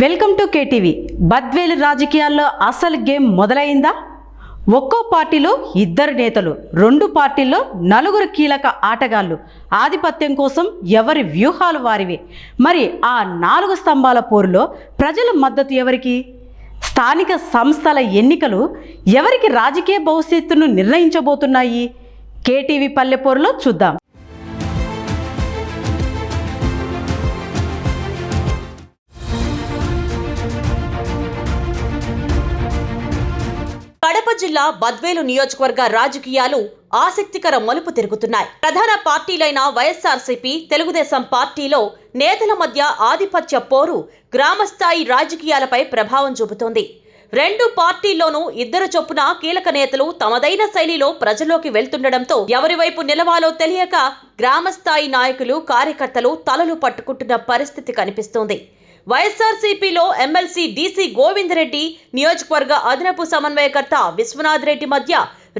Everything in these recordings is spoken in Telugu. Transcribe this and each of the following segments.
Welcome to KTV. బద్వేలు రాజకీయాల్లో అసలు గేమ్ మొదలైందా? ఒక్కో పార్టీలో ఇద్దరు నేతలు, రెండు పార్టీల్లో నలుగురు కీలక ఆటగాళ్ళు. ఆధిపత్యం కోసం ఎవరి వ్యూహాలు వారివి. మరి ఆ 4 స్తంభాల పోరులో ప్రజల మద్దతు ఎవరికి? స్థానిక సంస్థల ఎన్నికలు ఎవరికి రాజకీయ భవిష్యత్తును నిర్ణయించబోతున్నాయి? కేటీవీ పల్లెపోరులో చూద్దాం. కడప జిల్లా బద్వేలు నియోజకవర్గ రాజకీయాలు ఆసక్తికర మలుపు తిరుగుతున్నాయి. ప్రధాన పార్టీలైన వైఎస్ఆర్సీపీ, తెలుగుదేశం పార్టీలో నేతల మధ్య ఆధిపత్య పోరు గ్రామస్థాయి రాజకీయాలపై ప్రభావం చూపుతోంది. రెండు పార్టీల్లోనూ ఇద్దరు చొప్పున కీలక నేతలు తమదైన శైలిలో ప్రజల్లోకి వెళ్తుండటంతో ఎవరి వైపు నిలవాలో తెలియక గ్రామస్థాయి నాయకులు, కార్యకర్తలు తలలు పట్టుకుంటున్న పరిస్థితి కనిపిస్తోంది. వైఎస్ఆర్సీపీలో ఎమ్మెల్సీ డీసీ గోవిందరెడ్డి, నియోజకవర్గ అదనపు సమన్వయకర్త విశ్వనాథ్ రెడ్డి మధ్య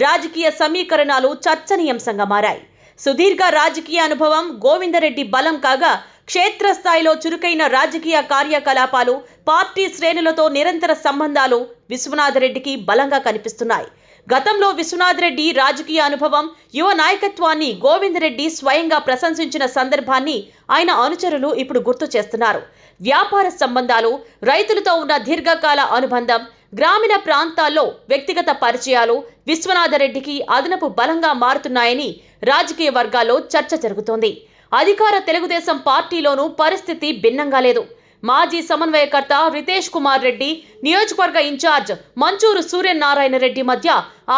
రాజకీయ సమీకరణాలు చర్చనీయాంశంగా మారాయి. సుదీర్ఘ రాజకీయ అనుభవం గోవిందరెడ్డి బలం కాగా, క్షేత్రస్థాయిలో చురుకైన రాజకీయ కార్యకలాపాలు, పార్టీ శ్రేణులతో నిరంతర సంబంధాలు విశ్వనాథ్ రెడ్డికి బలంగా కనిపిస్తున్నాయి. గతంలో విశ్వనాథ్ రెడ్డి రాజకీయ అనుభవం, యువ నాయకత్వాన్ని గోవిందరెడ్డి స్వయంగా ప్రశంసించిన సందర్భాన్ని ఆయన అనుచరులు ఇప్పుడు గుర్తు చేస్తున్నారు. వ్యాపార సంబంధాలు, రైతులతో ఉన్న దీర్ఘకాల అనుబంధం, గ్రామీణ ప్రాంతాల్లో వ్యక్తిగత పరిచయాలు విశ్వనాథ రెడ్డికి అదనపు బలంగా మారుతున్నాయని రాజకీయ వర్గాల్లో చర్చ జరుగుతోంది. అధికార తెలుగుదేశం పార్టీలోనూ పరిస్థితి భిన్నంగా లేదు. మాజీ సమన్వయకర్త రితేష్ కుమార్ రెడ్డి, నియోజకవర్గ ఇన్ఛార్జ్ మంచూరు సూర్యనారాయణ రెడ్డి మధ్య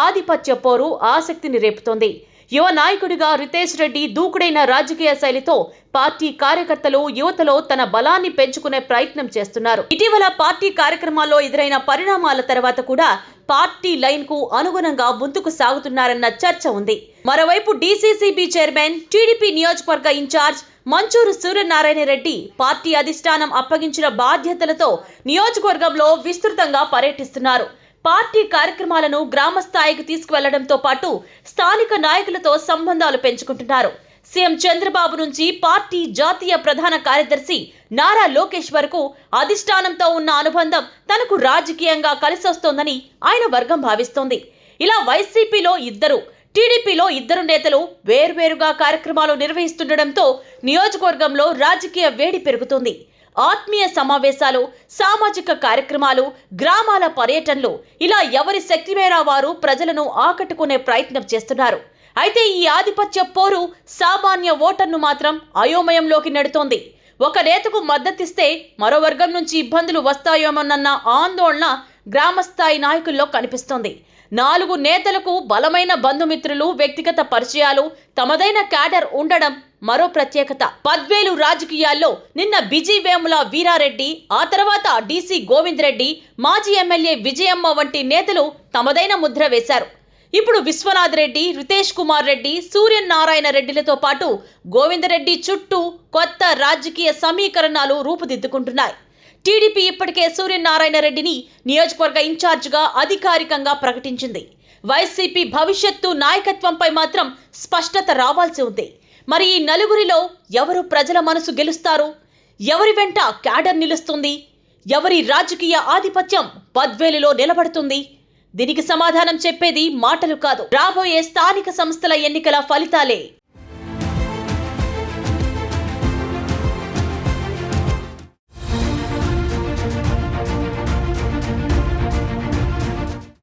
ఆధిపత్య పోరు ఆసక్తిని రేపుతోంది. యువ నాయకుడిగా రితేష్ రెడ్డి దూకుడైన రాజకీయ శైలితో పార్టీ కార్యకర్తలు, యువతలో తన బలాన్ని పెంచుకునే ప్రయత్నం చేస్తున్నారు. ఇటీవల పార్టీ కార్యక్రమాల్లో ఎదురైన పరిణామాల తర్వాత కూడా పార్టీ లైన్ కు అనుగుణంగా ముందుకు సాగుతున్నారన్న చర్చ ఉంది. మరోవైపు డీసీసీబీ చైర్మన్, టీడీపీ నియోజకవర్గ ఇన్ఛార్జ్ మంచూరు సూర్యనారాయణ రెడ్డి పార్టీ అధిష్టానం అప్పగించిన బాధ్యతలతో నియోజకవర్గంలో విస్తృతంగా పర్యటిస్తున్నారు. పార్టీ కార్యక్రమాలను గ్రామ స్థాయికి తీసుకువెళ్లడంతో పాటు స్థానిక నాయకులతో సంబంధాలు పెంచుకుంటున్నారు. సీఎం చంద్రబాబు నుంచి పార్టీ జాతీయ ప్రధాన కార్యదర్శి నారా లోకేష్ వరకు అధిష్టానంతో ఉన్న అనుబంధం తనకు రాజకీయంగా కలిసొస్తోందని ఆయన వర్గం భావిస్తోంది. ఇలా వైసీపీలో ఇద్దరు, టీడీపీలో ఇద్దరు నేతలు వేర్వేరుగా కార్యక్రమాలు నిర్వహిస్తుండటంతో నియోజకవర్గంలో రాజకీయ వేడి పెరుగుతుంది. ఆత్మీయ సమావేశాలు, సామాజిక కార్యక్రమాలు, గ్రామాల పర్యటనలు, ఇలా ఎవరి శక్తి మేర వారు ప్రజలను ఆకట్టుకునే ప్రయత్నం చేస్తున్నారు. అయితే ఈ ఆధిపత్య పోరు సామాన్య ఓటర్ను మాత్రం అయోమయంలోకి నెడుతోంది. ఒక నేతకు మద్దతిస్తే మరో వర్గం నుంచి ఇబ్బందులు వస్తాయోమోనన్న ఆందోళన గ్రామస్థాయి నాయకుల్లో కనిపిస్తోంది. 4 నేతలకు బలమైన బంధుమిత్రులు, వ్యక్తిగత పరిచయాలు, తమదైన క్యాడర్ ఉండడం మరో ప్రత్యేకత. బద్వేలు రాజకీయాల్లో నిన్న బిజివేముల వీరారెడ్డి, ఆ తర్వాత డీసీ గోవిందరెడ్డి, మాజీ ఎమ్మెల్యే విజయమ్మ వంటి నేతలు తమదైన ముద్ర వేశారు. ఇప్పుడు విశ్వనాథ్ రెడ్డి, రితేష్ కుమార్ రెడ్డి, సూర్యనారాయణ రెడ్డిలతో పాటు గోవిందరెడ్డి చుట్టూ కొత్త రాజకీయ సమీకరణాలు రూపుదిద్దుకుంటున్నాయి. టీడీపీ ఇప్పటికే సూర్యనారాయణ రెడ్డిని నియోజకవర్గ ఇన్ఛార్జిగా అధికారికంగా ప్రకటించింది. వైసీపీ భవిష్యత్తు నాయకత్వంపై మాత్రం స్పష్టత రావాల్సి ఉంది. మరి ఈ నలుగురిలో ఎవరు ప్రజల మనసు గెలుస్తారు? ఎవరి వెంట క్యాడర్ నిలుస్తుంది? ఎవరి రాజకీయ ఆధిపత్యం బద్వేలులో నిలబడుతుంది? దీనికి సమాధానం చెప్పేది మాటలు కాదు, రాబోయే స్థానిక సంస్థల ఎన్నికల ఫలితాలే.